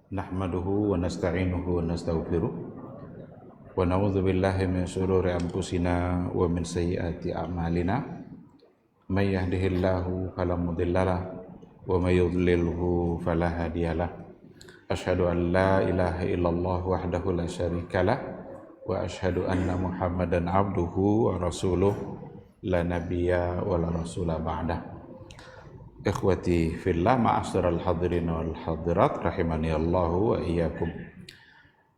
nahmaduhu wa nasta'inuhu wa nastaghfiruh wa na'udzu billahi min shururi anfusina wa min sayyiati a'malina may yahdihillahu fala mudhillalah wa may yudlilhu fala hadiyalah asyhadu an la ilaha illallah wahdahu la syarikalah wa asyhadu anna muhammadan abduhu wa rasuluh la nabiyya wa la rasula ba'dah. Ikhwati fillah, ma'asyiral hadirin wal hadirat rahimani Allah wa iyyakum.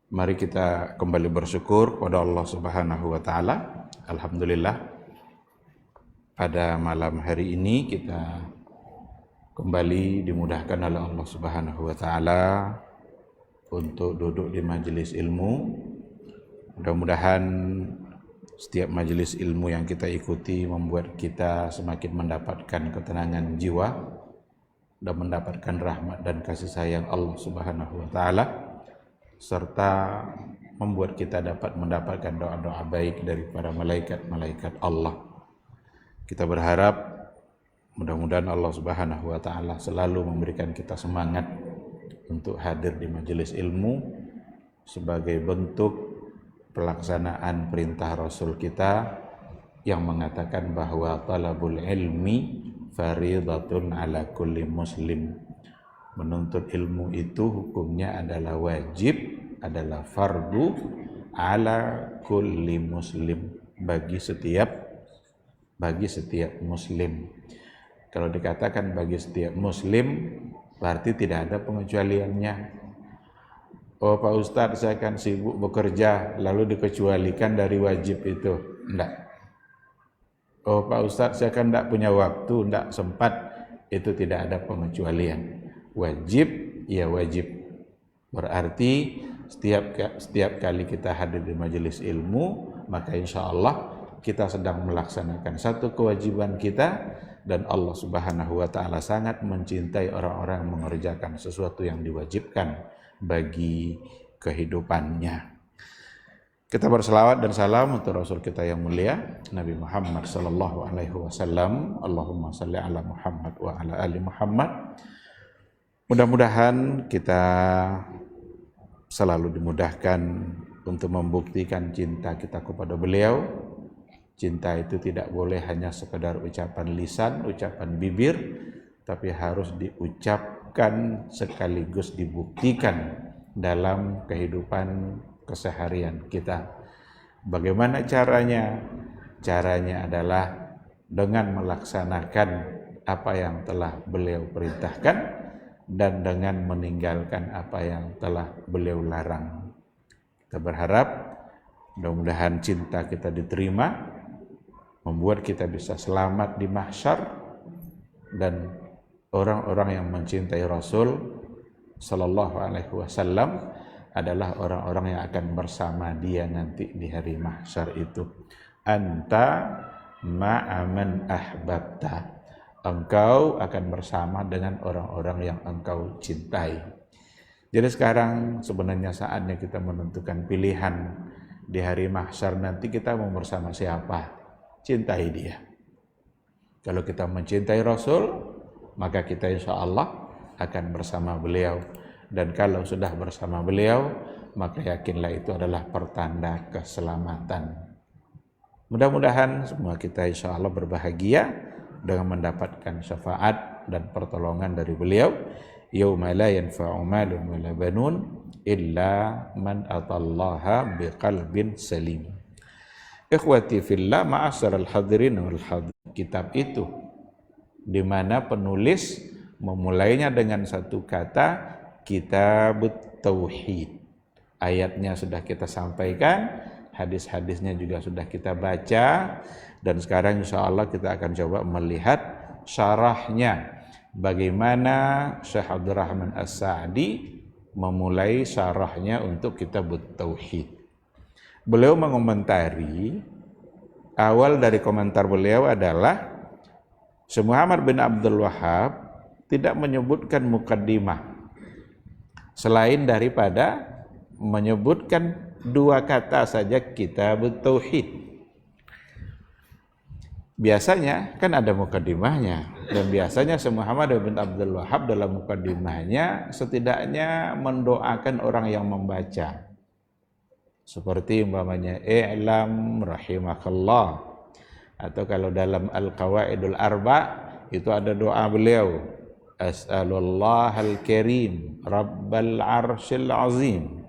Mari kita kembali bersyukur kepada Allah Subhanahu wa taala. Alhamdulillah, pada malam hari ini kita kembali dimudahkan oleh Allah Subhanahu wa taala untuk duduk di majelis ilmu. Mudah-mudahan setiap majelis ilmu yang kita ikuti membuat kita semakin mendapatkan ketenangan jiwa dan mendapatkan rahmat dan kasih sayang Allah Subhanahu wa taala, serta membuat kita dapat mendapatkan doa-doa baik daripada malaikat-malaikat Allah. Kita berharap mudah-mudahan Allah Subhanahu wa taala selalu memberikan kita semangat untuk hadir di majelis ilmu sebagai bentuk pelaksanaan perintah Rasul kita yang mengatakan bahwa talabul ilmi faridatun ala kulli muslim. Menuntut ilmu itu hukumnya adalah wajib, adalah fardu ala kulli muslim, bagi setiap muslim. Kalau dikatakan bagi setiap muslim berarti tidak ada pengecualiannya. Oh Pak Ustadz, saya kan sibuk bekerja lalu dikecualikan dari wajib itu. Enggak. Oh Pak Ustadz, saya kan enggak punya waktu, enggak sempat. Itu tidak ada pengecualian. Wajib, ya wajib. Berarti setiap kali kita hadir di majelis ilmu, maka insya Allah kita sedang melaksanakan satu kewajiban kita, dan Allah Subhanahu wa taala sangat mencintai orang-orang yang mengerjakan sesuatu yang diwajibkan bagi kehidupannya. Kita berselawat dan salam untuk Rasul kita yang mulia Nabi Muhammad sallallahu alaihi wasallam. Allahumma shalli ala Muhammad wa ala ali Muhammad. Mudah-mudahan kita selalu dimudahkan untuk membuktikan cinta kita kepada beliau. Cinta itu tidak boleh hanya sekedar ucapan lisan, ucapan bibir, tapi harus diucapkan sekaligus dibuktikan dalam kehidupan keseharian kita. Bagaimana caranya? Caranya adalah dengan melaksanakan apa yang telah beliau perintahkan dan dengan meninggalkan apa yang telah beliau larang. Kita berharap mudah-mudahan cinta kita diterima, membuat kita bisa selamat di mahsyar, dan orang-orang yang mencintai Rasul sallallahu alaihi wasallam adalah orang-orang yang akan bersama dia nanti di hari mahsyar itu. Anta ma'aman ahbabta. Engkau akan bersama dengan orang-orang yang engkau cintai. Jadi sekarang sebenarnya saatnya kita menentukan pilihan di hari mahsyar nanti, kita mau bersama siapa? Cintai dia. Kalau kita mencintai Rasul, maka kita insya Allah akan bersama beliau. Dan kalau sudah bersama beliau, maka yakinlah itu adalah pertanda keselamatan. Mudah-mudahan semua kita insya Allah berbahagia dengan mendapatkan syafaat dan pertolongan dari beliau. Yauma la yanfa'u malun wala banun illa man atallaha biqalbin salim. Ikhwati fillah, ma'asyiral hadirin wal hadirat. Kitab itu di mana penulis memulainya dengan satu kata, Kitabut Tauhid. Ayatnya sudah kita sampaikan, hadis-hadisnya juga sudah kita baca, dan sekarang insya Allah kita akan coba melihat syarahnya. Bagaimana Syekh Abdurrahman As-Sa'di memulai syarahnya untuk Kitabut Tauhid. Beliau mengomentari, awal dari komentar beliau adalah Syekh Muhammad bin Abdul Wahhab tidak menyebutkan mukaddimah selain daripada menyebutkan dua kata saja, Kitabut Tauhid. biasanya kan ada mukaddimahnya, dan biasanya Syekh Muhammad bin Abdul Wahhab dalam mukaddimahnya setidaknya mendoakan orang yang membaca. Seperti umpamanya i'lam rahimakallah, atau kalau dalam Al-Qawaidul Arba itu ada doa beliau, as'alullahal karim rabbal arsyil azim.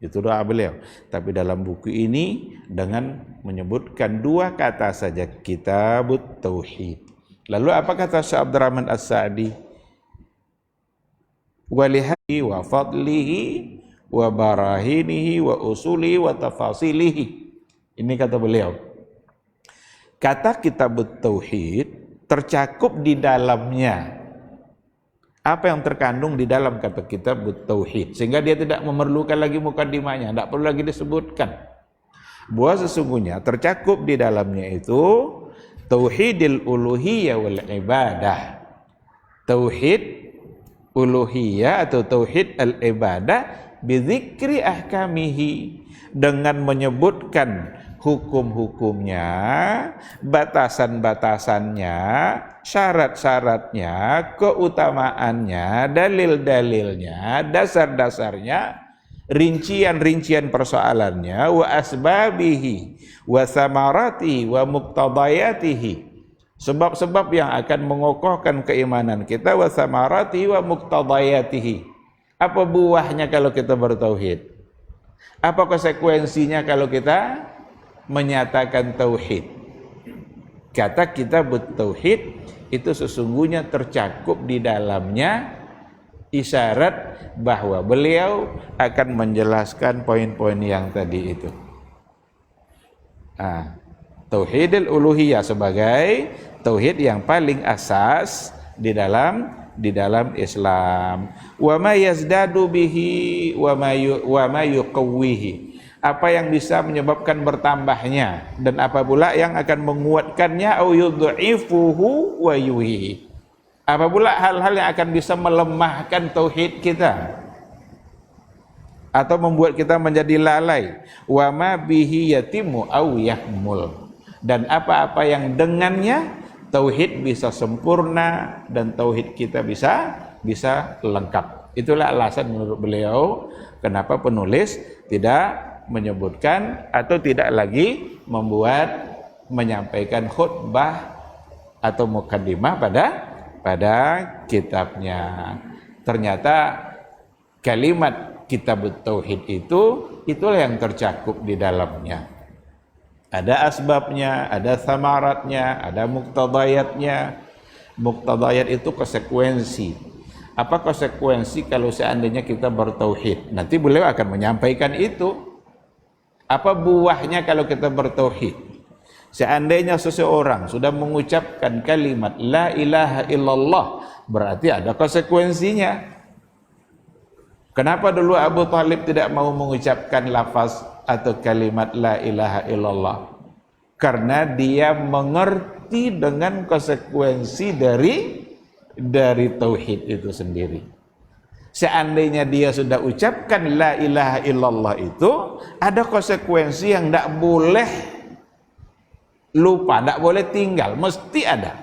Itu doa beliau. Tapi dalam buku ini dengan menyebutkan dua kata saja, Kitabut Tauhid. Lalu apa kata Syekh Abdurrahman As-Sa'di? Walihadi wa fadlihi wa barahinihi wa usulihi wa tafasilihi. Ini kata beliau. Kata Kitabut Tauhid tercakup di dalamnya apa yang terkandung di dalam kata Kitabut Tauhid, sehingga dia tidak memerlukan lagi mukaddimahnya, tidak perlu lagi disebutkan bahwa sesungguhnya tercakup di dalamnya itu tauhidil uluhiyah wal ibadah, tauhid uluhiyah atau tauhid al ibadah bizikri ahkamihi, dengan menyebutkan hukum-hukumnya, batasan-batasannya, syarat-syaratnya, keutamaannya, dalil-dalilnya, dasar-dasarnya, rincian-rincian persoalannya, wa asbabihi, wa samaratihi, wa muqtadayatihi, sebab-sebab yang akan mengokohkan keimanan kita, wa samaratihi, wa muqtadayatihi. Apa buahnya kalau kita bertauhid? Apa konsekuensinya kalau kita menyatakan tauhid? Kata Kitabut Tauhid itu sesungguhnya tercakup di dalamnya isyarat bahwa beliau akan menjelaskan poin-poin yang tadi itu. Tauhidul uluhiyah sebagai tauhid yang paling asas di dalam Islam. Wa ma yazdadu bihi wa ma yuqawwihi, apa yang bisa menyebabkan bertambahnya dan apa pula yang akan menguatkannya, au yudhifuhu wa yuhi, apa pula hal-hal yang akan bisa melemahkan tauhid kita atau membuat kita menjadi lalai. Wa ma bihi yatimu au yahmul, dan apa-apa yang dengannya tauhid bisa sempurna dan tauhid kita bisa lengkap. Itulah alasan menurut beliau kenapa penulis tidak menyebutkan atau tidak lagi menyampaikan khutbah atau mukaddimah pada kitabnya. Ternyata kalimat Kitabut Tauhid itulah yang tercakup di dalamnya. Ada asbabnya, ada samaratnya, ada muqtadayatnya. Muqtadayat itu konsekuensi. Apa konsekuensi kalau seandainya kita bertauhid? Nanti beliau akan menyampaikan itu. Apa buahnya kalau kita bertauhid? Seandainya seseorang sudah mengucapkan kalimat la ilaha illallah, berarti ada konsekuensinya. Kenapa dulu Abu Thalib tidak mau mengucapkan lafaz atau kalimat la ilaha illallah? Karena dia mengerti dengan konsekuensi dari tauhid itu sendiri. Seandainya dia sudah ucapkan la ilaha illallah, itu ada konsekuensi yang tidak boleh lupa, tidak boleh tinggal, mesti ada.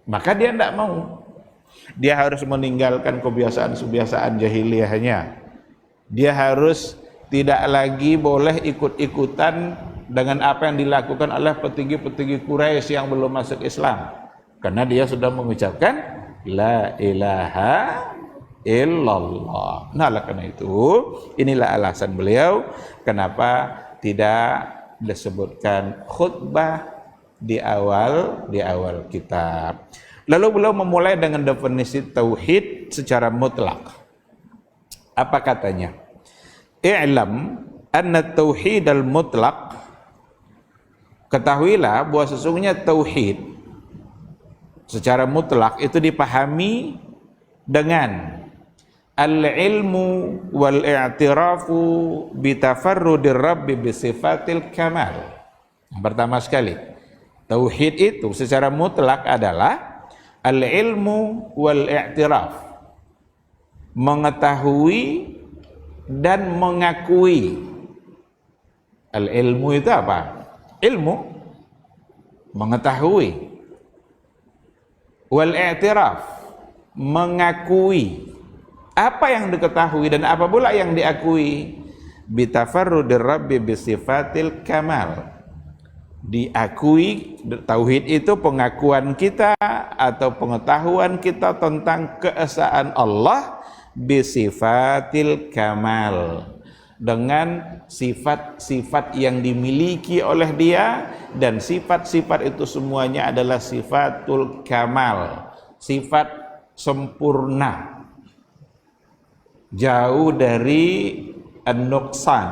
Maka dia tidak mau. Dia harus meninggalkan kebiasaan-kebiasaan jahiliyahnya. Dia harus tidak lagi boleh ikut-ikutan dengan apa yang dilakukan oleh petinggi-petinggi Quraisy yang belum masuk Islam. Karena dia sudah mengucapkan la ilaha illallah. Nah, karena itu inilah alasan beliau kenapa tidak disebutkan khutbah di awal kitab. Lalu beliau memulai dengan definisi tauhid secara mutlak. Apa katanya? I'lam anna tauhid al-mutlaq, ketahuilah bahwa sesungguhnya tauhid secara mutlak itu dipahami dengan al-ilmu wal-i'tirafu bitafarrudir rabbi bisifatil kamal. Yang pertama sekali, tauhid itu secara mutlak adalah al-ilmu wal-i'tiraf, mengetahui dan mengakui. Al-ilmu itu apa? Ilmu, mengetahui, wal i'tiraf, mengakui apa yang diketahui dan apa pula yang diakui, bitafarrudir rabbi bisifatil kamal, diakui. Tauhid itu pengakuan kita atau pengetahuan kita tentang keesaan Allah bisifatil kamal, dengan sifat-sifat yang dimiliki oleh Dia, dan sifat-sifat itu semuanya adalah sifatul kamal, sifat sempurna, jauh dari an-nuqsan,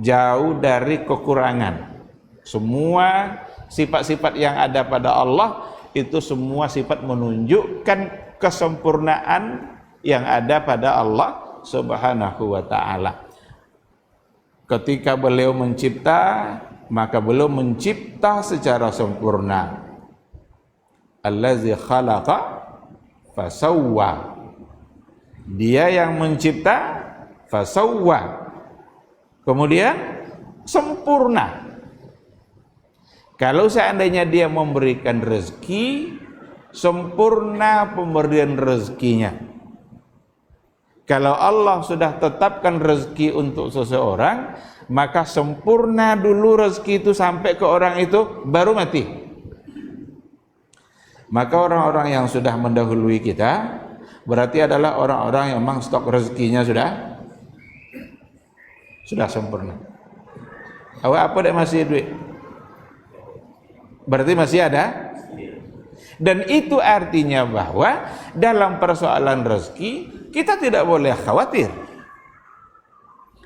jauh dari kekurangan. Semua sifat-sifat yang ada pada Allah itu semua sifat menunjukkan kesempurnaan yang ada pada Allah Subhanahu wa ta'ala. Ketika beliau mencipta, maka beliau mencipta secara sempurna. Allazi khalaqa fasawwa. Dia yang mencipta, fasawwa, kemudian sempurna. Kalau seandainya dia memberikan rezeki, sempurna pemberian rezekinya. Kalau Allah sudah tetapkan rezeki untuk seseorang, maka sempurna dulu rezeki itu sampai ke orang itu, baru mati. Maka orang-orang yang sudah mendahului kita berarti adalah orang-orang yang memang stok rezekinya sudah sempurna. Awak apa dak masih duit? Berarti masih ada. Dan itu artinya bahwa dalam persoalan rezeki kita tidak boleh khawatir.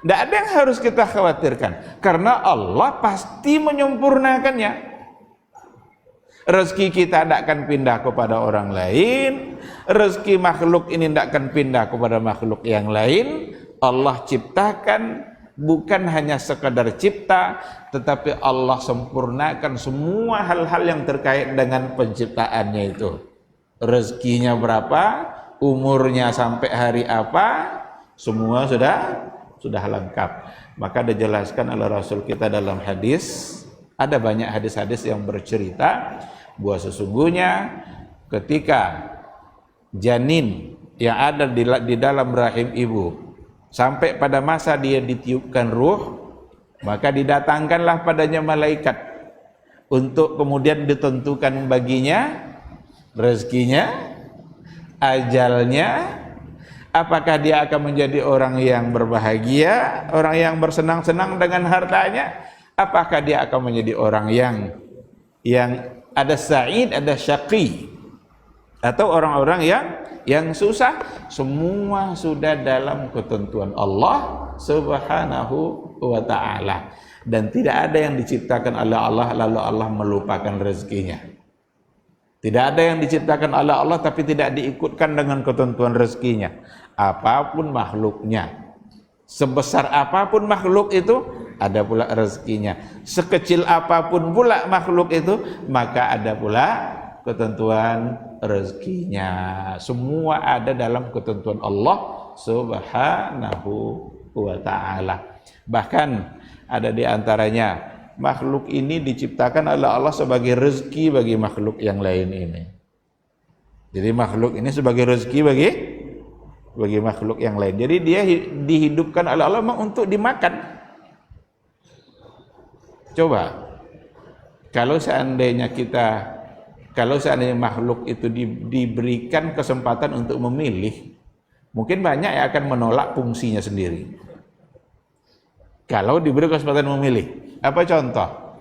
Tidak ada yang harus kita khawatirkan, karena Allah pasti menyempurnakannya. Rezeki kita tidak akan pindah kepada orang lain, rezeki makhluk ini tidak akan pindah kepada makhluk yang lain. Allah ciptakan, bukan hanya sekadar cipta, tetapi Allah sempurnakan semua hal-hal yang terkait dengan penciptaannya itu. Rezekinya berapa, umurnya sampai hari apa, semua sudah lengkap. Maka dijelaskan oleh Rasul kita dalam hadis, ada banyak hadis-hadis yang bercerita bahwa sesungguhnya ketika janin yang ada di dalam rahim ibu sampai pada masa dia ditiupkan ruh, maka didatangkanlah padanya malaikat untuk kemudian ditentukan baginya rezekinya, ajalnya, apakah dia akan menjadi orang yang berbahagia, orang yang bersenang-senang dengan hartanya, apakah dia akan menjadi orang yang ada sa'id, ada syaqi, atau orang-orang yang susah. Semua sudah dalam ketentuan Allah Subhanahu wa ta'ala, dan tidak ada yang diciptakan oleh Allah lalu Allah melupakan rezekinya. Tidak ada yang diciptakan oleh Allah tapi tidak diikutkan dengan ketentuan rezekinya. Apapun makhluknya, sebesar apapun makhluk itu, ada pula rezekinya. Sekecil apapun pula makhluk itu, maka ada pula ketentuan rezekinya. Semua ada dalam ketentuan Allah Subhanahu wa ta'ala. Bahkan ada di antaranya, makhluk ini diciptakan oleh Allah sebagai rezeki bagi makhluk yang lain ini. Jadi makhluk ini sebagai rezeki bagi makhluk yang lain. Jadi dia dihidupkan oleh Allah memang untuk dimakan. Coba kalau seandainya makhluk itu diberikan kesempatan untuk memilih, mungkin banyak yang akan menolak fungsinya sendiri. Kalau diberi kesempatan memilih. Apa contoh?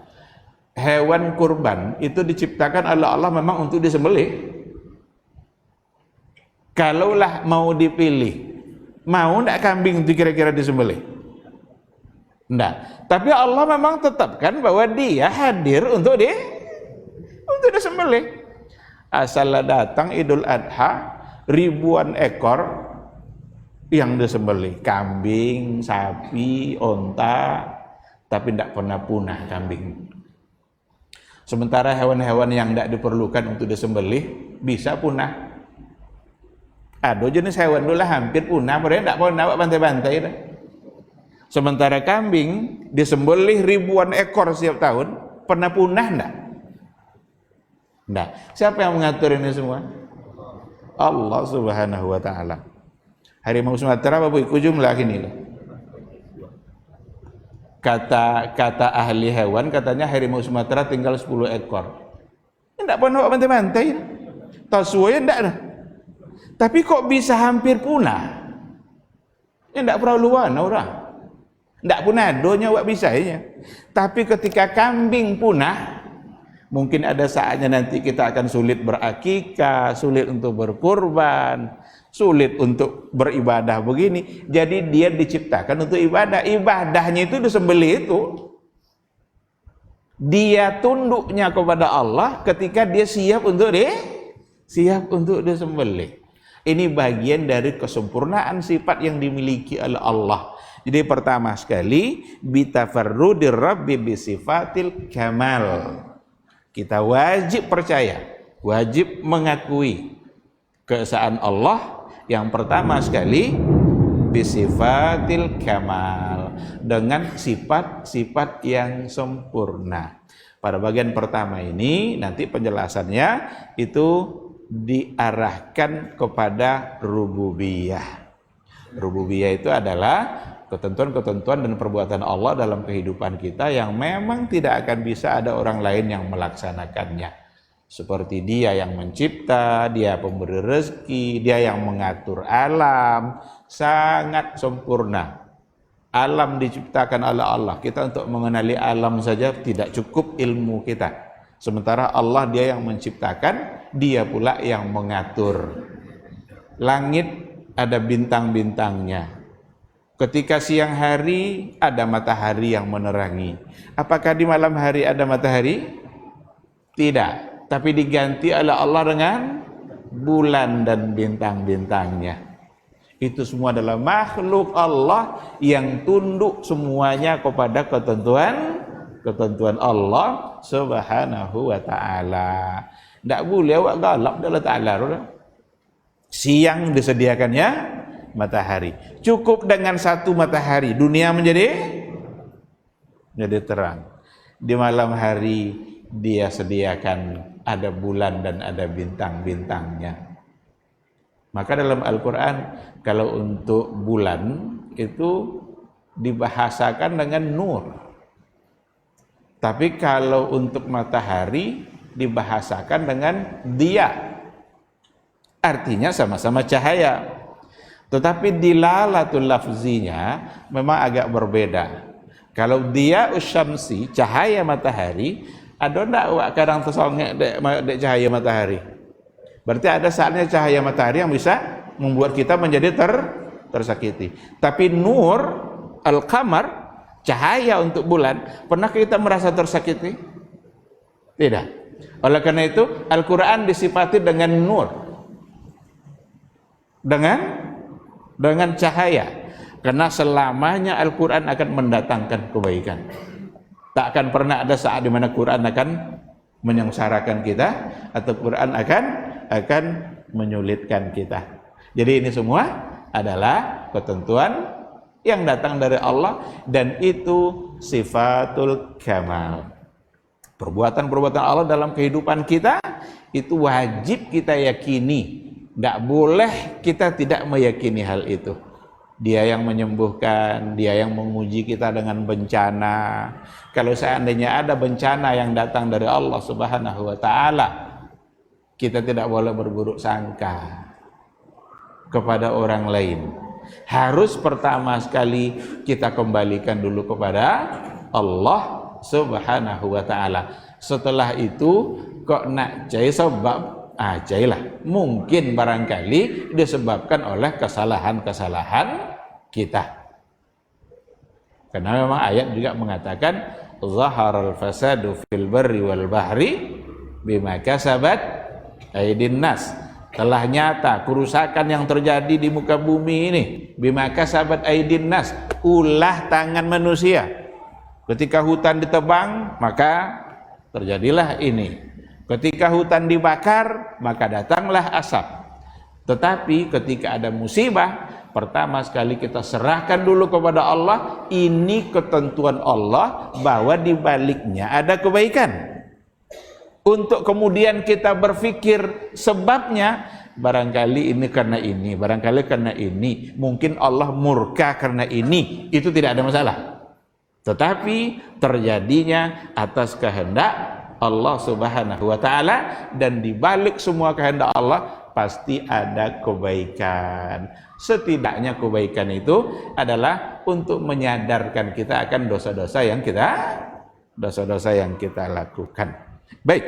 Hewan kurban itu diciptakan oleh Allah memang untuk disembelih. Kalaulah mau dipilih, mau enggak kambing itu kira-kira disembelih? Enggak. Tapi Allah memang tetapkan bahwa dia hadir untuk disembelih. Asal datang Idul Adha, ribuan ekor yang disembelih, kambing, sapi, onta, tapi tidak pernah punah kambing. Sementara hewan-hewan yang tidak diperlukan untuk disembelih bisa punah. Ada jenis hewan dulu hampir punah, padahal tidak pernah bantai-bantai. Sementara kambing disembelih ribuan ekor setiap tahun, pernah punah enggak? Nah, siapa yang mengatur ini semua? Allah Subhanahu wa taala. Harimau Sumatera apa iku jumlah ini loh. Kata ahli hewan katanya harimau Sumatera tinggal 10 ekor. Enggak pernah bantai-bantai. Tahu suaya enggak dah. Tapi kok bisa hampir punah? Enggak perlu orang. Enggak punah donya wak bisa ya. Tapi ketika kambing punah, mungkin ada saatnya nanti kita akan sulit berakikah, sulit untuk berkurban, sulit untuk beribadah begini. Jadi dia diciptakan untuk ibadah. Ibadahnya itu disembelih itu. Dia tunduknya kepada Allah ketika dia siap untuk disembelih. Ini bagian dari kesempurnaan sifat yang dimiliki oleh Allah. Jadi pertama sekali bitafarrudir rabbi bisifatil kamal. Kita wajib percaya, wajib mengakui keesaan Allah yang pertama sekali bisifatil kamal, dengan sifat-sifat yang sempurna. Pada bagian pertama ini nanti penjelasannya itu diarahkan kepada rububiyah. Rububiyah itu adalah ketentuan-ketentuan dan perbuatan Allah dalam kehidupan kita yang memang tidak akan bisa ada orang lain yang melaksanakannya. Seperti Dia yang mencipta, Dia pemberi rezeki, Dia yang mengatur alam, sangat sempurna. Alam diciptakan oleh Allah. Kita untuk mengenali alam saja tidak cukup ilmu kita. Sementara Allah Dia yang menciptakan, Dia pula yang mengatur. Langit ada bintang-bintangnya. Ketika siang hari ada matahari yang menerangi. Apakah di malam hari ada matahari? Tidak, tapi diganti oleh Allah dengan bulan dan bintang-bintangnya. Itu semua adalah makhluk Allah yang tunduk semuanya kepada ketentuan Allah Subhanahu wa taala. Tidak boleh awak galak Allah taala. Siang disediakannya matahari. Cukup dengan satu matahari dunia menjadi terang. Di malam hari Dia sediakan ada bulan dan ada bintang-bintangnya. Maka dalam Al-Quran kalau untuk bulan itu dibahasakan dengan nur. Tapi kalau untuk matahari dibahasakan dengan dia. Artinya sama-sama cahaya. Tetapi dilalatul lafzinya memang agak berbeda. Kalau dia usyamsi, cahaya matahari, ada ndak awak kadang tersongek dek cahaya matahari. Berarti ada saatnya cahaya matahari yang bisa membuat kita menjadi tersakiti. Tapi nur al-qamar, cahaya untuk bulan, pernah kita merasa tersakiti? Tidak. Oleh karena itu Al-Quran disifati dengan nur, dengan cahaya, karena selamanya Al-Quran akan mendatangkan kebaikan. Tak akan pernah ada saat di mana Quran akan menyengsarakan kita atau Quran akan menyulitkan kita. Jadi ini semua adalah ketentuan yang datang dari Allah dan itu sifatul kamal. Perbuatan-perbuatan Allah dalam kehidupan kita itu wajib kita yakini. Tidak boleh kita tidak meyakini hal itu. Dia yang menyembuhkan, Dia yang menguji kita dengan bencana. Kalau seandainya ada bencana yang datang dari Allah Subhanahu wa taala, kita tidak boleh berburuk sangka kepada orang lain. Harus pertama sekali kita kembalikan dulu kepada Allah Subhanahu wa taala. Setelah itu kok nak cai sebab ajailah, mungkin barangkali disebabkan oleh kesalahan-kesalahan kita. Karena memang ayat juga mengatakan zaharal fasadu fil barri wal bahri bima kasabat aydin nas. Telah nyata kerusakan yang terjadi di muka bumi ini bima kasabat aydin nas, ulah tangan manusia. Ketika hutan ditebang maka terjadilah ini. Ketika hutan dibakar, maka datanglah asap. Tetapi ketika ada musibah, pertama sekali kita serahkan dulu kepada Allah. Ini ketentuan Allah bahwa di baliknya ada kebaikan. untuk kemudian kita berpikir sebabnya, barangkali ini karena ini, barangkali karena ini, mungkin Allah murka karena ini, itu tidak ada masalah. Tetapi terjadinya atas kehendak Allah Subhanahu wa taala, dan di balik semua kehendak Allah pasti ada kebaikan. Setidaknya kebaikan itu adalah untuk menyadarkan kita akan dosa-dosa yang kita lakukan. Baik.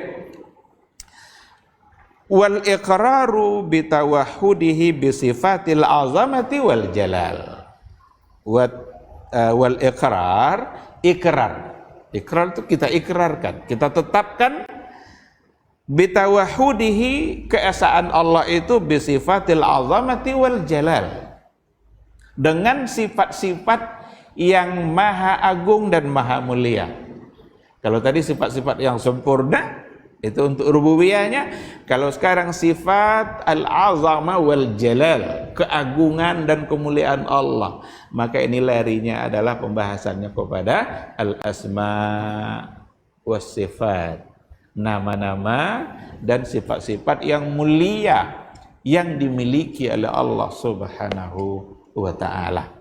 Wal iqraru bi tawahhudihi bi sifatil azamati wal jalal. Wal ikrar itu kita ikrarkan, kita tetapkan bi tawahhudihi, keesaan Allah itu bi sifatil azamati wal jalal, dengan sifat-sifat yang maha agung dan maha mulia. Kalau tadi sifat-sifat yang sempurna itu untuk rububiyahnya, kalau sekarang sifat al-azama wal jalal, keagungan dan kemuliaan Allah, maka ini larinya adalah pembahasannya kepada al-asma was sifat, nama-nama dan sifat-sifat yang mulia yang dimiliki oleh Allah Subhanahu wa ta'ala.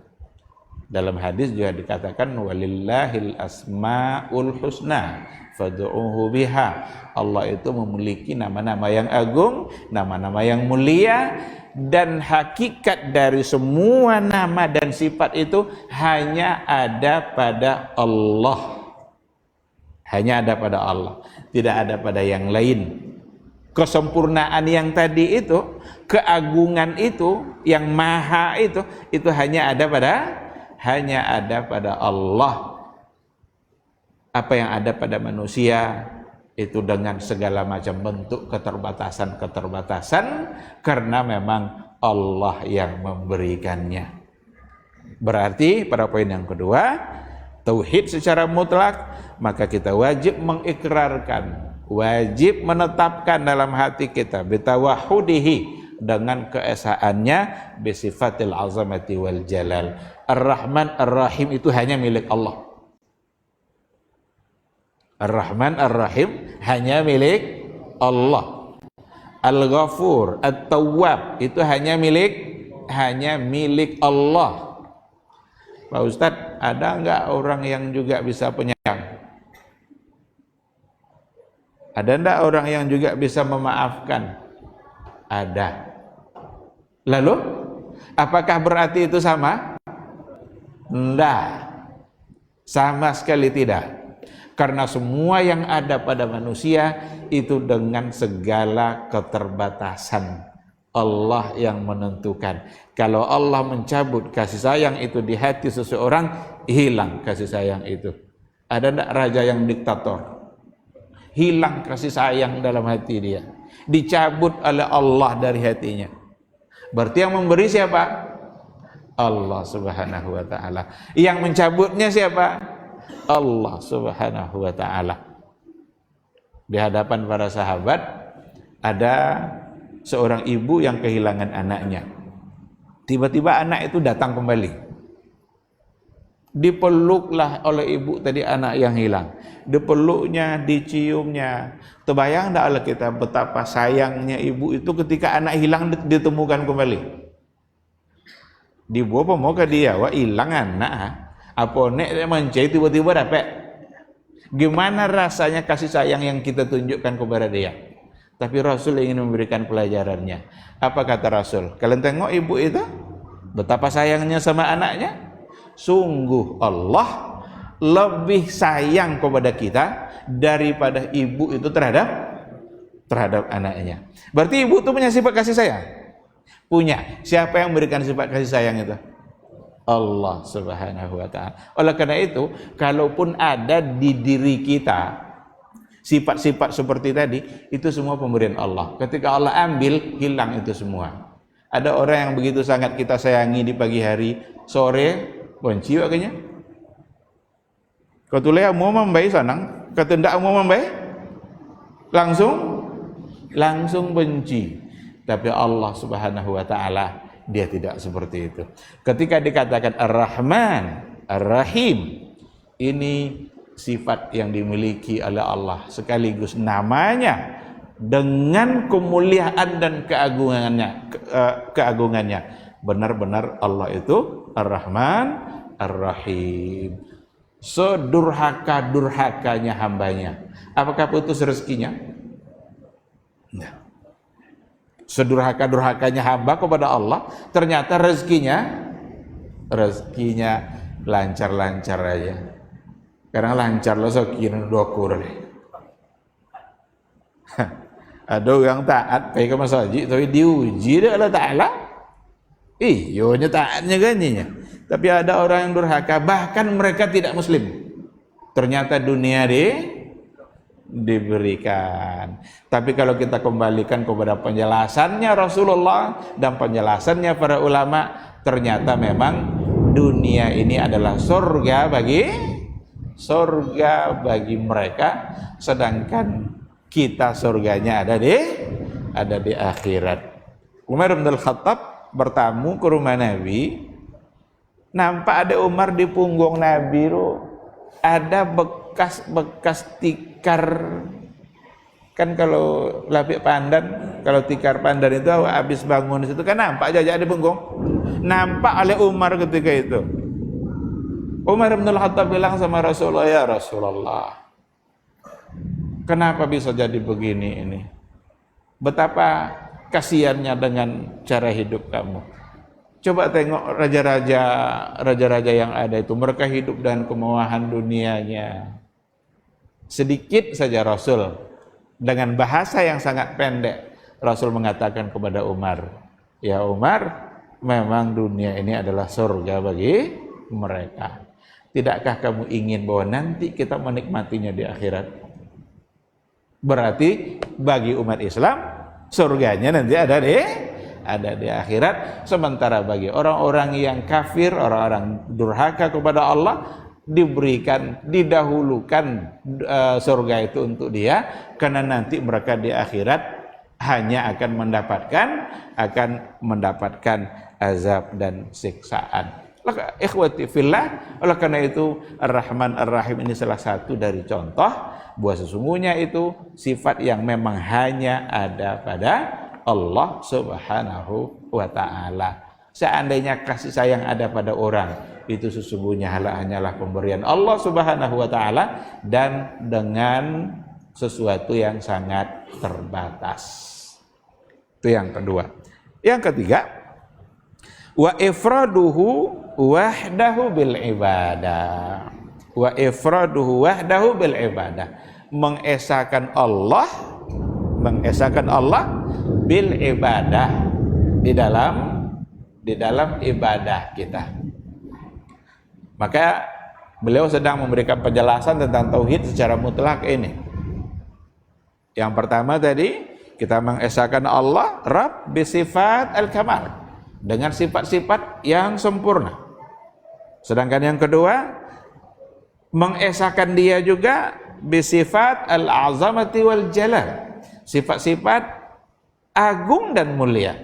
Dalam hadis juga dikatakan walillahil asmaul husna fad'uhu biha. Allah itu memiliki nama-nama yang agung, nama-nama yang mulia, dan hakikat dari semua nama dan sifat itu hanya ada pada Allah. Hanya ada pada Allah, tidak ada pada yang lain. Kesempurnaan yang tadi itu, keagungan itu, yang maha itu hanya ada pada Allah. Apa yang ada pada manusia itu dengan segala macam bentuk keterbatasan karena memang Allah yang memberikannya. Berarti pada poin yang kedua, tauhid secara mutlak, maka kita wajib mengikrarkan, wajib menetapkan dalam hati kita bitawahhudihi, dengan keesaannya, bisifatil azamati wal jalal. Ar-Rahman Ar-Rahim itu hanya milik Allah. Ar-Rahman Ar-Rahim hanya milik Allah. Al-Ghafur At-Tawwab itu hanya milik Allah. Pak Ustadz, ada enggak orang yang juga bisa penyayang? Ada enggak orang yang juga bisa memaafkan? Ada. Lalu, apakah berarti itu sama? Tidak, sama sekali tidak. Karena semua yang ada pada manusia itu dengan segala keterbatasan, Allah yang menentukan. Kalau Allah mencabut kasih sayang itu di hati seseorang, hilang kasih sayang itu. Ada tidak raja yang diktator? Hilang kasih sayang dalam hati dia, dicabut oleh Allah dari hatinya. Berarti yang memberi siapa? Allah Subhanahu wa ta'ala. Yang mencabutnya siapa? Allah Subhanahu wa ta'ala. Di hadapan para sahabat ada seorang ibu yang kehilangan anaknya. Tiba-tiba anak itu datang kembali. Dipeluklah oleh ibu tadi anak yang hilang. Dipeluknya, diciumnya. Terbayang tak oleh kita betapa sayangnya ibu itu ketika anak hilang ditemukan kembali. Dibawa mau ke dia, wah hilang anak. Apa nek mencari tiba-tiba dapat. Gimana rasanya kasih sayang yang kita tunjukkan kepada dia? Tapi Rasul ingin memberikan pelajarannya. Apa kata Rasul? Kalian tengok ibu itu betapa sayangnya sama anaknya. Sungguh Allah lebih sayang kepada kita daripada ibu itu terhadap anaknya. Berarti ibu itu punya sifat kasih sayang? Punya. Siapa yang memberikan sifat kasih sayang itu? Allah Subhanahu wa ta'ala. Oleh karena itu, kalaupun ada di diri kita sifat-sifat seperti tadi, itu semua pemberian Allah. Ketika Allah ambil, hilang itu semua. Ada orang yang begitu sangat kita sayangi di pagi hari, sore benci wakanya. Kau tulis mau membaik sanang, kata ndak mau membaik, langsung benci. Tapi Allah Subhanahu wa ta'ala, dia tidak seperti itu. Ketika dikatakan Ar-Rahman Ar-Rahim, ini sifat yang dimiliki oleh Allah sekaligus namanya dengan kemuliaan dan keagungannya. Benar-benar Allah itu Ar-Rahman Ar-Rahim. Sedurhaka-durhakanya hambanya, apakah putus rezekinya? Nah, sedurhaka-durhakanya hamba kepada Allah, ternyata rezekinya lancar-lancar aja. Karena lancar lo sekian 20 deh. Ada yang taat pergi ke masjid tapi diuji oleh Allah Ta'ala. Iyonya taatnya ganyinya. Tapi ada orang yang durhaka, bahkan mereka tidak muslim. Ternyata dunia diberikan. Tapi kalau kita kembalikan kepada penjelasannya Rasulullah dan penjelasannya para ulama, ternyata memang dunia ini adalah surga bagi mereka, sedangkan kita surganya ada di akhirat. Umar bin Khattab bertamu ke rumah Nabi, nampak ada Umar di punggung Nabi ada bekas tikar. Kan kalau lapik pandan, kalau tikar pandan itu habis bangun di situ kan nampak aja di punggung. Nampak oleh Umar ketika itu. Umar bin Khattab bilang sama Rasulullah, ya Rasulullah, kenapa bisa jadi begini ini? Betapa kasihannya dengan cara hidup kamu. Coba tengok raja-raja yang ada itu, mereka hidup dengan kemewahan dunianya. Sedikit saja Rasul dengan bahasa yang sangat pendek, Rasul mengatakan kepada Umar, ya Umar, memang dunia ini adalah surga bagi mereka. Tidakkah kamu ingin bahwa nanti kita menikmatinya di akhirat? Berarti bagi umat Islam surganya nanti ada di akhirat, sementara bagi orang-orang yang kafir, orang-orang durhaka kepada Allah, didahulukan surga itu untuk dia, karena nanti mereka di akhirat hanya akan mendapatkan azab dan siksaan. Ikhwati fillah, oleh karena itu Ar-Rahman Ar-Rahim ini salah satu dari contoh bahwa sesungguhnya itu sifat yang memang hanya ada pada Allah Subhanahu wa ta'ala. Seandainya kasih sayang ada pada orang, itu sesungguhnya hanyalah pemberian Allah Subhanahu wa ta'ala, dan dengan sesuatu yang sangat terbatas. Itu yang kedua. Yang ketiga, wa ifraduhu wahdahu bil ibadah. Wa ifraduhu wahdahu bil ibadah. Mengesahkan Allah bil ibadah di dalam ibadah kita. Maka beliau sedang memberikan penjelasan tentang tauhid secara mutlak ini. Yang pertama tadi, kita mengesahkan Allah Rabb bisifat al-kamal, dengan sifat-sifat yang sempurna. Sedangkan yang kedua, mengesahkan dia juga bisifat al-azamati wal jalal, sifat-sifat agung dan mulia.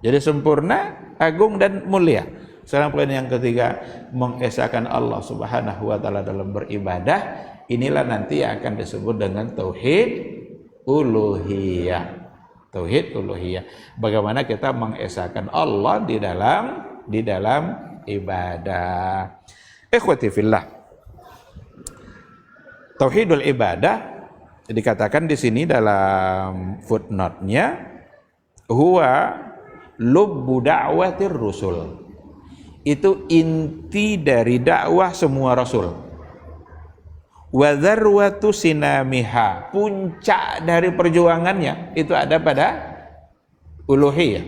Jadi sempurna, agung dan mulia. Sekarang poin yang ketiga, mengesahkan Allah Subhanahu wa ta'ala dalam beribadah. Inilah nanti yang akan disebut dengan tauhid uluhiyah. Tauhid uluhiyah. Bagaimana kita mengesahkan Allah di dalam ibadah. Ikhwati fillah. Tauhidul ibadah dikatakan di sini dalam footnote-nya, huwa lubbu da'watir rusul. Itu inti dari dakwah semua rasul. Wa dzarwatu sinamiha, puncak dari perjuangannya itu ada pada uluhiyah,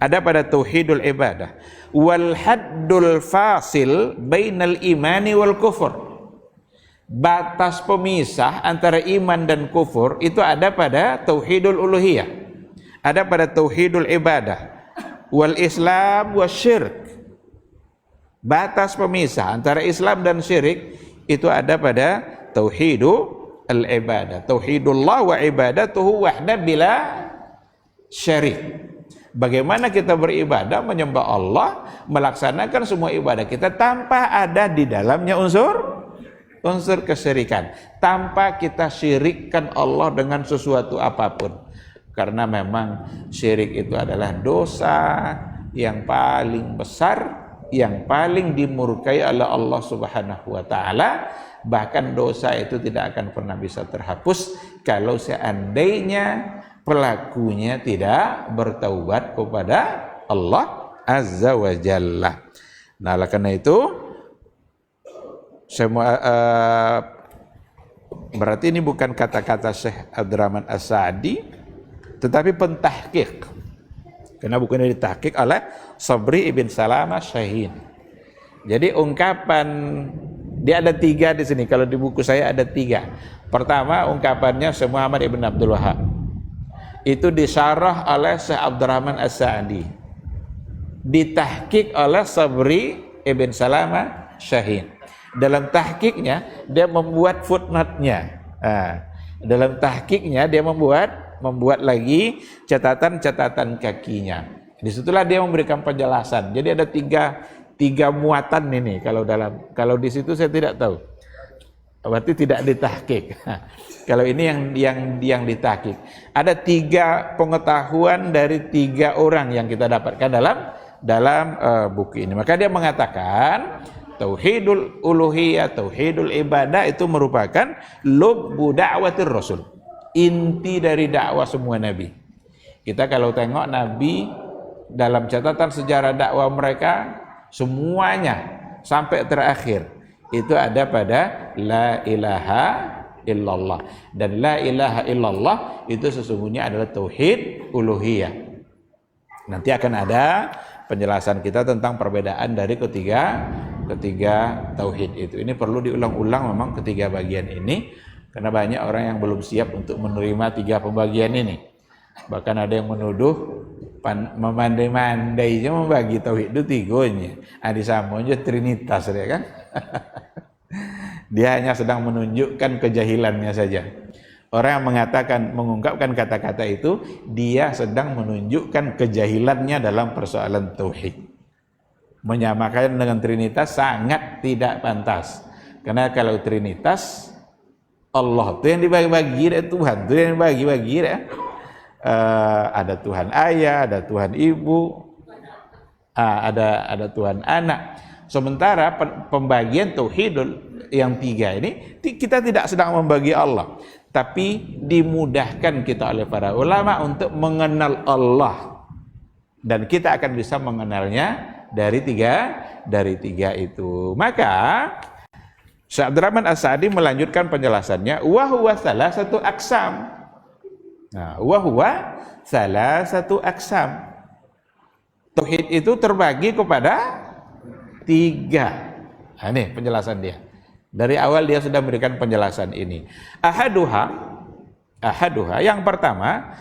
ada pada tauhidul ibadah. Wal haddul fasil bainal imani wal kufur, batas pemisah antara iman dan kufur itu ada pada tauhidul uluhiyah, ada pada tauhidul ibadah. Wal islam wasyirk, batas pemisah antara Islam dan syirik itu ada pada tauhidul ibadah. Tauhidullah wa ibadatuhu wahda bila syarik. Bagaimana kita beribadah, menyembah Allah, melaksanakan semua ibadah kita tanpa ada di dalamnya unsur unsur kesyirikan, tanpa kita syirikkan Allah dengan sesuatu apapun. Karena memang syirik itu adalah dosa yang paling besar, yang paling dimurkai oleh Allah Subhanahu wa taala. Bahkan dosa itu tidak akan pernah bisa terhapus kalau seandainya pelakunya tidak bertaubat kepada Allah Azza wa Jalla. Nah, oleh karena itu semua berarti ini bukan kata-kata Syekh Abdurrahman As-Sa'di, tetapi pentahqiq. Karena buku ini ditahqiq oleh Sabri ibn Salamah Syahin. Jadi ungkapan dia ada 3 di sini. Kalau di buku saya ada 3. Pertama, ungkapannya Syekh Muhammad ibn Abdul Wahab. Itu disyarah oleh Syekh Abdurrahman As-Sa'di. Ditahqiq oleh Sabri ibn Salamah Syahin. Dalam tahqiqnya dia membuat footnote-nya. Dalam tahqiqnya dia membuat lagi catatan-catatan kakinya. Disitulah dia memberikan penjelasan. Jadi ada tiga muatan ini. Kalau di situ saya tidak tahu. Berarti tidak ditahqiq. Kalau ini yang ditahqiq. Ada 3 pengetahuan dari 3 orang yang kita dapatkan dalam buku ini. Maka dia mengatakan tauhidul uluhiyah, tauhidul ibadah itu merupakan lubbu da'watir rasul. Inti dari dakwah semua nabi. Kita kalau tengok nabi dalam catatan sejarah dakwah mereka semuanya sampai terakhir itu ada pada la ilaha illallah. Dan la ilaha illallah itu sesungguhnya adalah tauhid uluhiyah. Nanti akan ada penjelasan kita tentang perbedaan dari ketiga tauhid itu. Ini perlu diulang-ulang memang ketiga bagian ini, karena banyak orang yang belum siap untuk menerima 3 pembagian ini. Bahkan ada yang menuduh memandai-mandainya membagi tauhid itu 3-nya. Adi samonya trinitas ya kan. Dia hanya sedang menunjukkan kejahilannya saja. Orang yang mengungkapkan kata-kata itu, dia sedang menunjukkan kejahilannya dalam persoalan tauhid. Menyamakan dengan trinitas sangat tidak pantas. Karena kalau trinitas Allah itu yang dibagi-bagi, Tuhan itu yang dibagi-bagi ya. Ada Tuhan ayah, ada Tuhan ibu, ada Tuhan anak. Sementara pembagian tauhidul yang 3 ini kita tidak sedang membagi Allah, tapi dimudahkan kita oleh para ulama untuk mengenal Allah, dan kita akan bisa mengenalnya dari tiga itu. Maka Syekh Abdurrahman As-Sa'di melanjutkan penjelasannya, wa huwa salasatu aqsam. Nah, wa huwa salasatu aqsam. Tauhid itu terbagi kepada 3. Nah, ini penjelasan dia. Dari awal dia sudah memberikan penjelasan ini. Ahaduha yang pertama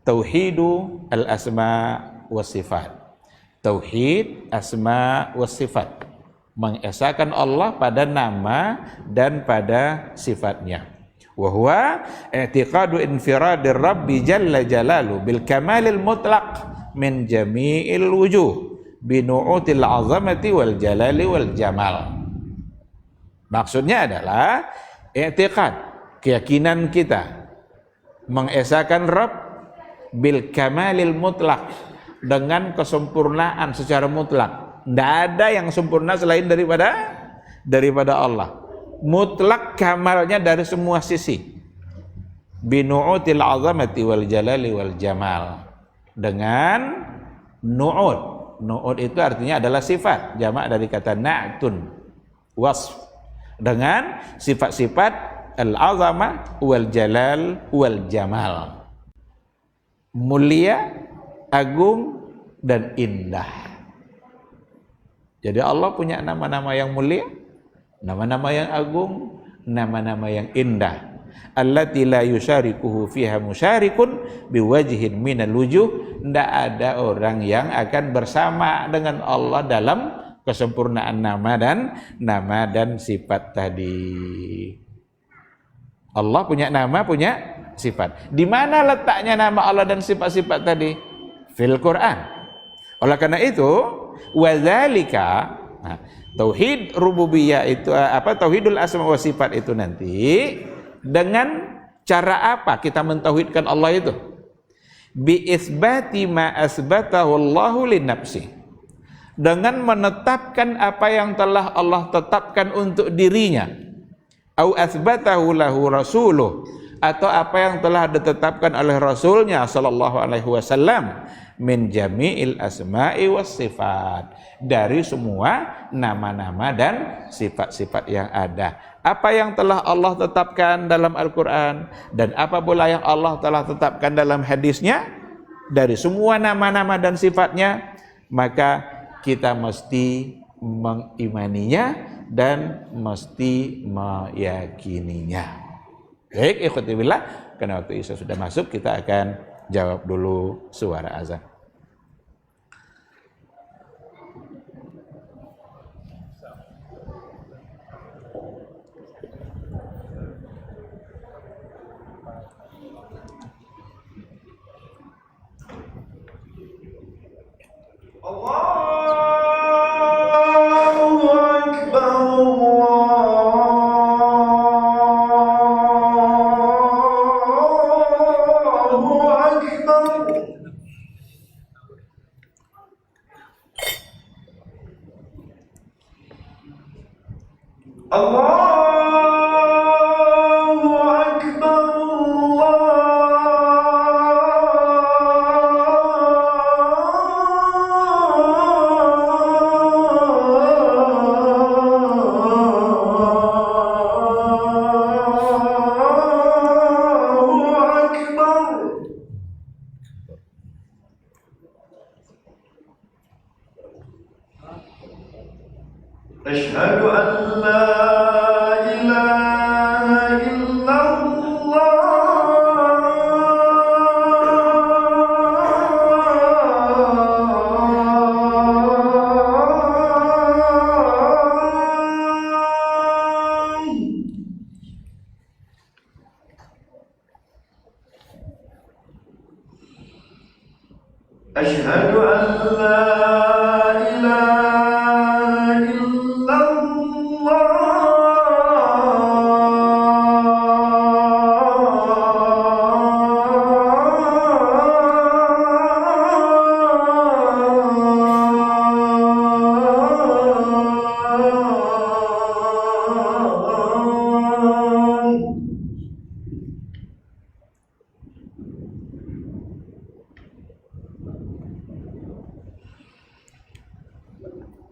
tauhidu al-asma wa sifat. Tauhid asma wa sifat, mengesahkan Allah pada nama dan pada sifatnya. Wa huwa i'tiqadu infiradir rabbi jalla jalalu bil kamalil mutlaq min jami'il wujuh bi nu'util azamati wal jalali wal jamal. Maksudnya adalah i'tiqad, keyakinan kita mengesahkan Rabb bil kamalil mutlaq, dengan kesempurnaan secara mutlak. Tidak ada yang sempurna selain daripada Allah. Mutlak kamalnya dari semua sisi. Binu'util azamati wal jalali wal jamal. Dengan nu'ud. Nu'ud itu artinya adalah sifat. Jamak dari kata na'tun. Wasf. Dengan sifat-sifat al-azamah wal jalal wal jamal. Mulia, agung, dan indah. Jadi Allah punya nama-nama yang mulia, nama-nama yang agung, nama-nama yang indah. Allati la yusyarikuhu fiha musyarikun biwajhin minal wujuh. Tidak ada orang yang akan bersama dengan Allah dalam kesempurnaan nama dan sifat tadi. Allah punya nama, punya sifat. Di mana letaknya nama Allah dan sifat-sifat tadi? Fil Quran. Oleh karena itu, wadzalika, Tauhid rububiyah itu tauhidul asma wa sifat itu nanti dengan cara apa kita mentauhidkan Allah itu? Bi isbati ma asbatahu Allahu li nafsi. Dengan menetapkan apa yang telah Allah tetapkan untuk dirinya. Au asbatahu lahu rasuluh, atau apa yang telah ditetapkan oleh Rasulnya sallallahu alaihi wasallam min jami'il asma'i was sifat, dari semua nama-nama dan sifat-sifat yang ada. Apa yang telah Allah tetapkan dalam Al-Quran dan apa pula yang Allah telah tetapkan dalam hadisnya, dari semua nama-nama dan sifatnya, maka kita mesti mengimaninya dan mesti meyakininya. Baik, ikhwati billah, karena waktu Isya sudah masuk, kita akan jawab dulu suara azan. Asyhadu an la ilaha illallah. Asyhadu an la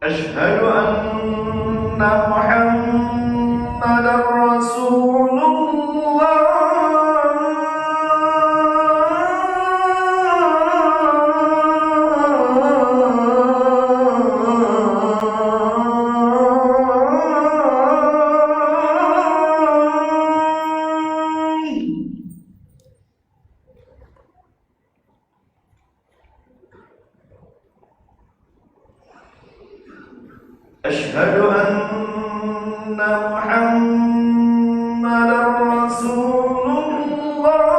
Asyhadu anna Muhammadar Rasulullah. Asyhadu anna Muhammadar Rasulullah.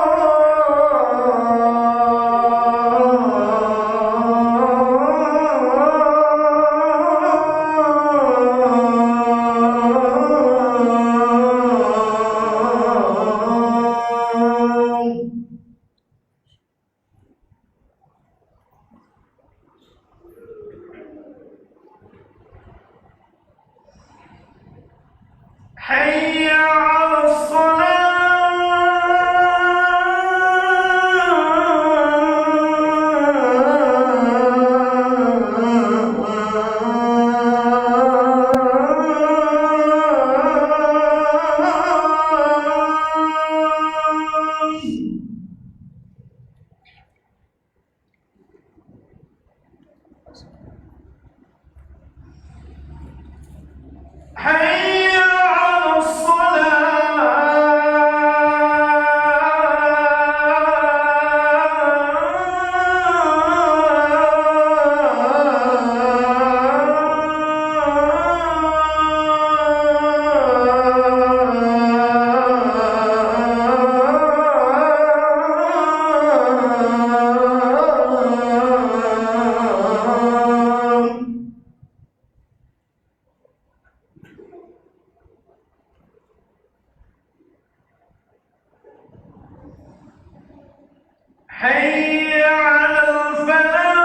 Hayya 'alas salat. حي على الفلاح.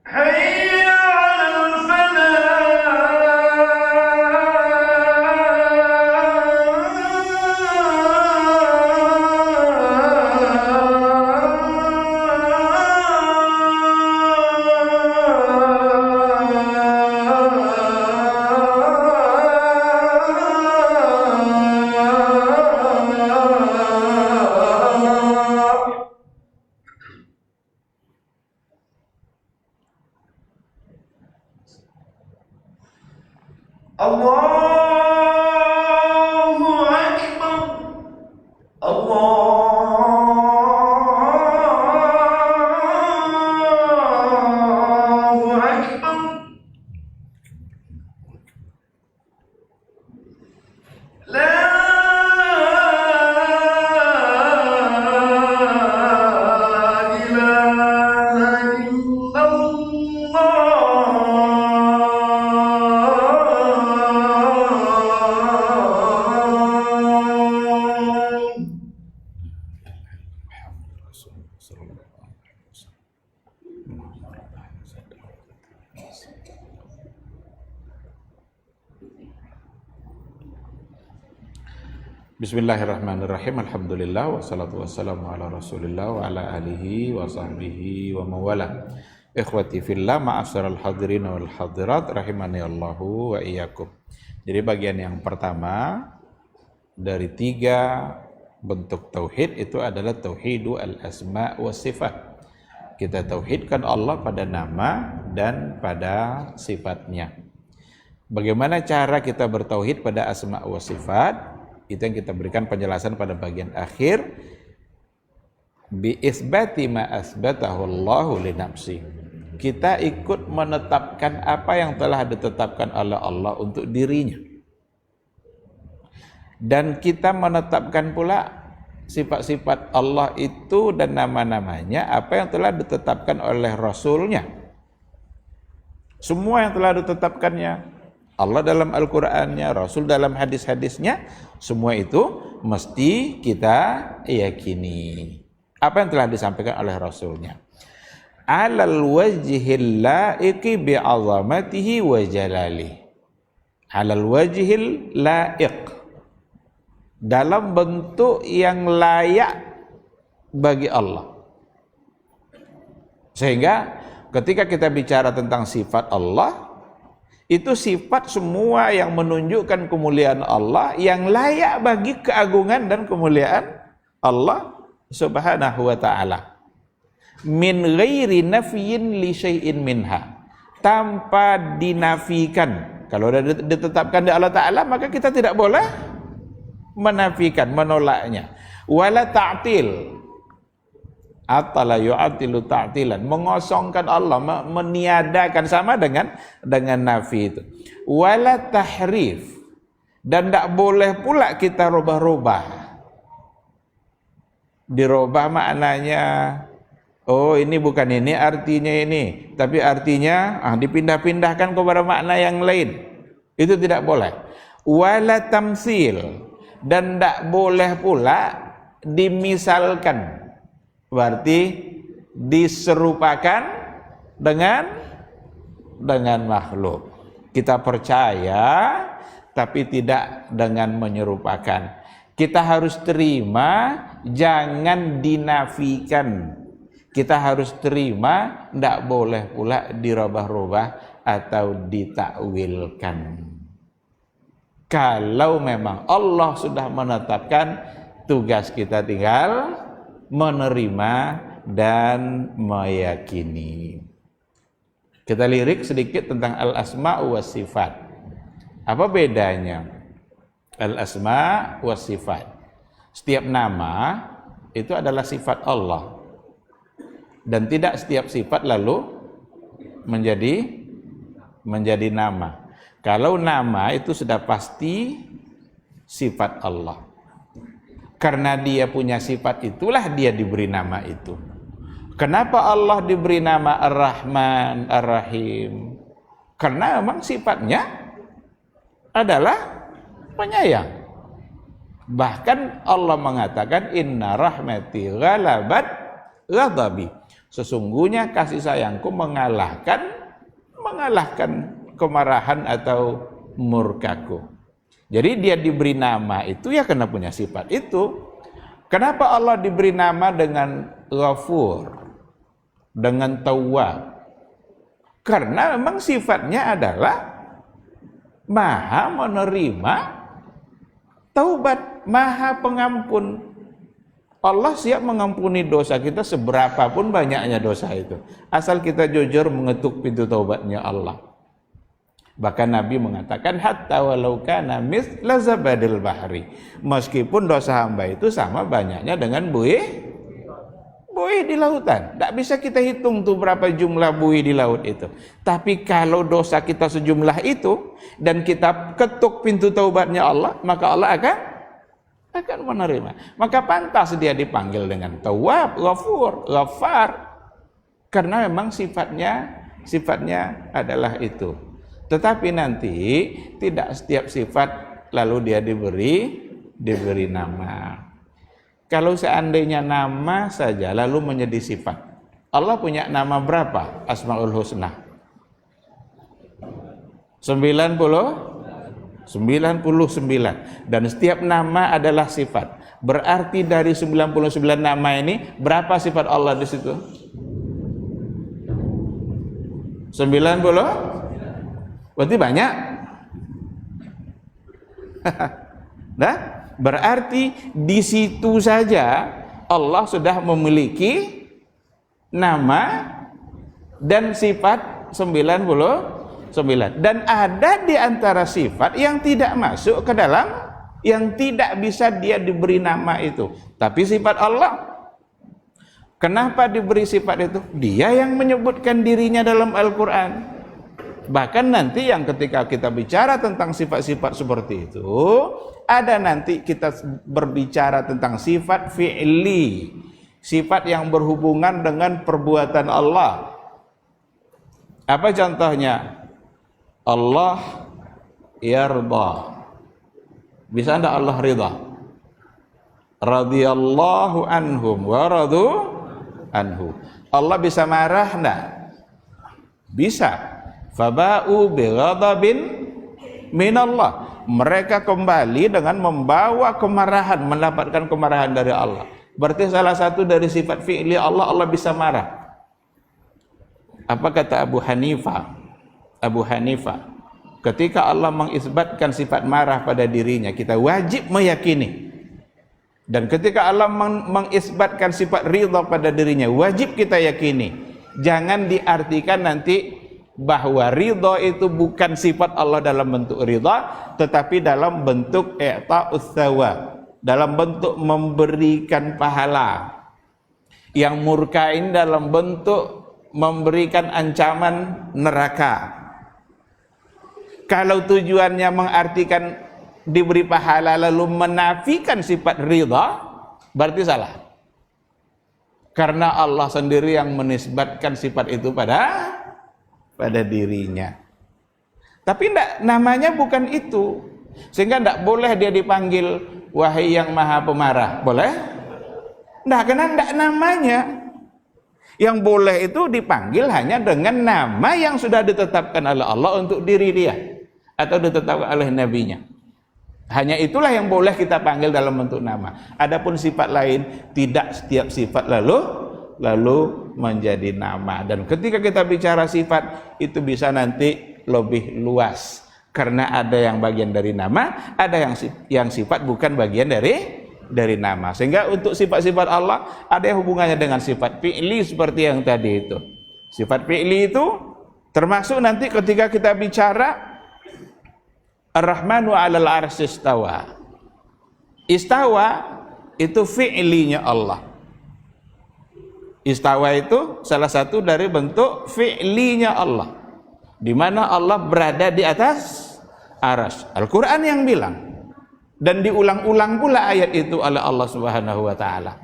حي على الفلاح. الله أكبر. الله أكبر. لا إله إلا الله. Bismillahirrahmanirrahim. Alhamdulillah wassalatu wassalamu ala Rasulillah wa ala alihi wa sahbihi wa mawala. Ikhwati fillah, ma'asyiral hadirin wal hadirat rahimani Allahu wa iyyakum. Jadi bagian yang pertama dari 3 bentuk tauhid itu adalah tauhidu al-asma wa sifat. Kita tauhidkan Allah pada nama dan pada sifatnya. Bagaimana cara kita bertauhid pada asma wa sifat? Itu yang kita berikan penjelasan pada bagian akhir. Bi isbati ma asbatahu Allahu li nafsi. Kita ikut menetapkan apa yang telah ditetapkan oleh Allah untuk dirinya. Dan kita menetapkan pula sifat-sifat Allah itu dan nama-namanya apa yang telah ditetapkan oleh Rasulnya. Semua yang telah ditetapkannya Allah dalam Al-Qur'annya, Rasul dalam hadis-hadisnya, semua itu mesti kita yakini. Apa yang telah disampaikan oleh Rasulnya. Alal wajhil la'iqi bi'azamatihi wa jalalihi. Alal wajhil la'iq. Dalam bentuk yang layak bagi Allah. Sehingga ketika kita bicara tentang sifat Allah, itu sifat semua yang menunjukkan kemuliaan Allah yang layak bagi keagungan dan kemuliaan Allah Subhanahu wa ta'ala. Min ghairi nafyin li syai'in minha. Tanpa dinafikan. Kalau sudah ditetapkan di Allah Ta'ala, maka kita tidak boleh menafikan, menolaknya. Wala ta'til. Atala yu'atilu ta'tilan, mengosongkan Allah, meniadakan, sama dengan nafi itu. Wala tahrif, dan tidak boleh pula kita rubah-rubah. Dirubah maknanya, oh ini bukan ini, artinya ini, tapi artinya dipindah-pindahkan kepada makna yang lain. Itu tidak boleh. Wala tamsil, dan tidak boleh pula dimisalkan. Berarti diserupakan dengan makhluk. Kita percaya tapi tidak dengan menyerupakan. Kita harus terima, jangan dinafikan. Kita harus terima, tidak boleh pula dirubah-rubah atau ditakwilkan. Kalau memang Allah sudah menetapkan, tugas kita tinggal menerima dan meyakini. Kita lirik sedikit tentang al-asma wa sifat. Apa bedanya al-asma wa sifat? Setiap nama itu adalah sifat Allah, dan tidak setiap sifat lalu menjadi menjadi nama. Kalau nama itu sudah pasti sifat Allah. Karena dia punya sifat itulah dia diberi nama itu. Kenapa Allah diberi nama Ar-Rahman, Ar-Rahim? Karena memang sifatnya adalah penyayang. Bahkan Allah mengatakan inna rahmati ghalabat ghadabi. Sesungguhnya kasih sayangku mengalahkan kemarahan atau murkaku. Jadi dia diberi nama itu ya karena punya sifat itu. Kenapa Allah diberi nama dengan Ghafur, dengan Tawwab? Karena memang sifatnya adalah Maha menerima taubat, Maha pengampun. Allah siap mengampuni dosa kita seberapapun banyaknya dosa itu, asal kita jujur mengetuk pintu taubatnya Allah. Bahkan Nabi mengatakan hatta walau kana mithla zabadil bahri, meskipun dosa hamba itu sama banyaknya dengan buih di lautan. Tidak bisa kita hitung tuh berapa jumlah buih di laut itu. Tapi kalau dosa kita sejumlah itu dan kita ketuk pintu taubatnya Allah, maka Allah akan menerima. Maka pantas dia dipanggil dengan Tawwab, Ghafur, Ghaffar, karena memang sifatnya adalah itu. Tetapi nanti tidak setiap sifat lalu dia diberi nama. Kalau seandainya nama saja lalu menjadi sifat, Allah punya nama berapa? Asmaul Husna 99, dan setiap nama adalah sifat. Berarti dari 99 nama ini berapa sifat Allah di situ? 90? Berarti banyak. Nah, berarti di situ saja Allah sudah memiliki nama dan sifat 99, dan ada di antara sifat yang tidak masuk ke dalam, yang tidak bisa dia diberi nama itu. Tapi sifat Allah, kenapa diberi sifat itu? Dia yang menyebutkan dirinya dalam Al-Quran. Bahkan nanti yang ketika kita bicara tentang sifat-sifat seperti itu, ada nanti kita berbicara tentang sifat fi'li, sifat yang berhubungan dengan perbuatan Allah. Apa contohnya? Allah yarda. Bisa anda Allah ridha? Radhiyallahu anhum wa radu anhu. Allah bisa marah enggak? Bisa. Faba'u bighadabin minallah. Mereka kembali dengan membawa kemarahan, mendapatkan kemarahan dari Allah. Berarti salah satu dari sifat fi'li Allah bisa marah. Apa kata Abu Hanifah? Abu Hanifah, ketika Allah mengisbatkan sifat marah pada dirinya, kita wajib meyakini. Dan ketika Allah mengisbatkan sifat ridha pada dirinya, wajib kita yakini. Jangan diartikan nanti bahwa ridha itu bukan sifat Allah dalam bentuk ridha, tetapi dalam bentuk i'ta'us tsawab, dalam bentuk memberikan pahala. Yang murka ini dalam bentuk memberikan ancaman neraka. Kalau tujuannya mengartikan diberi pahala lalu menafikan sifat ridha, berarti salah. Karena Allah sendiri yang menisbatkan sifat itu pada dirinya. Tapi enggak, namanya bukan itu. Sehingga enggak boleh dia dipanggil wahai yang maha pemarah. Boleh? Enggak, karena enggak namanya. Yang boleh itu dipanggil hanya dengan nama yang sudah ditetapkan oleh Allah untuk diri dia, atau ditetapkan oleh nabinya. Hanya itulah yang boleh kita panggil dalam bentuk nama. Adapun sifat lain, tidak setiap sifat lalu menjadi nama. Dan ketika kita bicara sifat, itu bisa nanti lebih luas, karena ada yang bagian dari nama, ada yang sifat bukan bagian dari nama. Sehingga untuk sifat-sifat Allah ada yang hubungannya dengan sifat fi'li seperti yang tadi itu. Sifat fi'li itu termasuk nanti ketika kita bicara Ar-Rahmanu 'alal 'arsy istawa. Istawa itu fi'linya Allah. Istawa itu salah satu dari bentuk fi'linya Allah. di mana Allah berada di atas arsy. Al-Quran yang bilang, dan diulang-ulang pula ayat itu oleh Allah Subhanahu wa taala.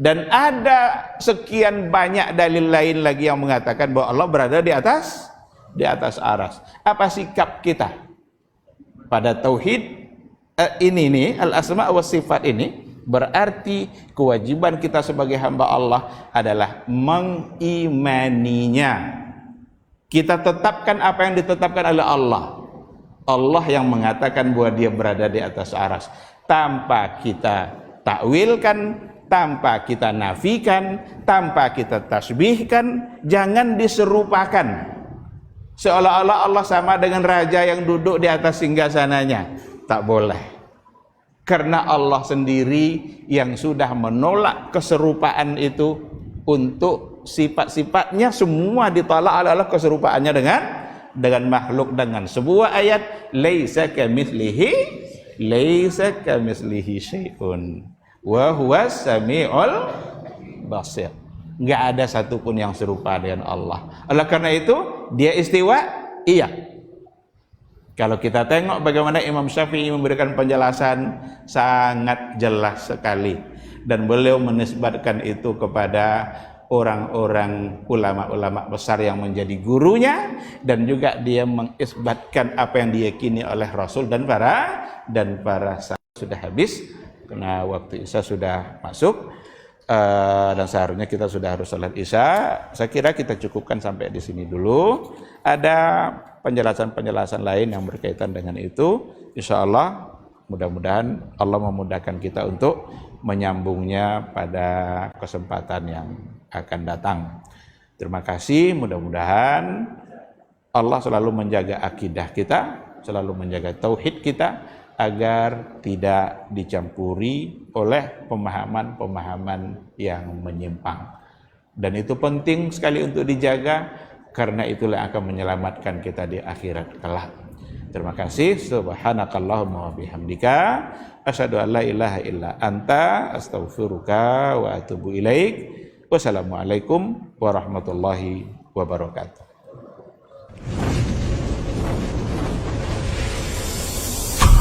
Dan ada sekian banyak dalil lain lagi yang mengatakan bahwa Allah berada di atas arsy. Apa sikap kita pada tauhid ini nih, al-asma wa sifat ini? Berarti kewajiban kita sebagai hamba Allah adalah mengimaninya. Kita tetapkan apa yang ditetapkan oleh Allah. Allah yang mengatakan bahwa dia berada di atas arsy, tanpa kita takwilkan, tanpa kita nafikan, tanpa kita tasbihkan. Jangan diserupakan seolah-olah Allah sama dengan raja yang duduk di atas singgasananya. Tak boleh, karena Allah sendiri yang sudah menolak keserupaan itu. Untuk sifat-sifatnya semua ditolak oleh Allah keserupaannya dengan makhluk, dengan sebuah ayat, laisa kamitslihi syai'un wa huwas samiul basir. Enggak ada satupun yang serupa dengan Allah. Oleh karena itu dia istiwa, iya. Kalau kita tengok bagaimana Imam Syafi'i memberikan penjelasan sangat jelas sekali, dan beliau menisbatkan itu kepada orang-orang ulama-ulama besar yang menjadi gurunya, dan juga dia mengisbatkan apa yang diyakini oleh Rasul dan para sahabat. Sudah habis karena waktu Isya sudah masuk, dan seharusnya kita sudah harus sholat Isya. Saya kira kita cukupkan sampai di sini dulu. Ada penjelasan-penjelasan lain yang berkaitan dengan itu, insya Allah mudah-mudahan Allah memudahkan kita untuk menyambungnya pada kesempatan yang akan datang. Terima kasih, mudah-mudahan Allah selalu menjaga akidah kita, selalu menjaga tauhid kita, agar tidak dicampuri oleh pemahaman-pemahaman yang menyimpang. Dan itu penting sekali untuk dijaga, karena itulah yang akan menyelamatkan kita di akhirat kelak. Terima kasih. Subhanakallahumma wa bihamdika asyhadu an la ilaha illa anta astaghfiruka wa atubu ilaik. Wassalamualaikum warahmatullahi wabarakatuh.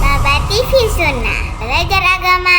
Baba TV Sunnah, belajar agama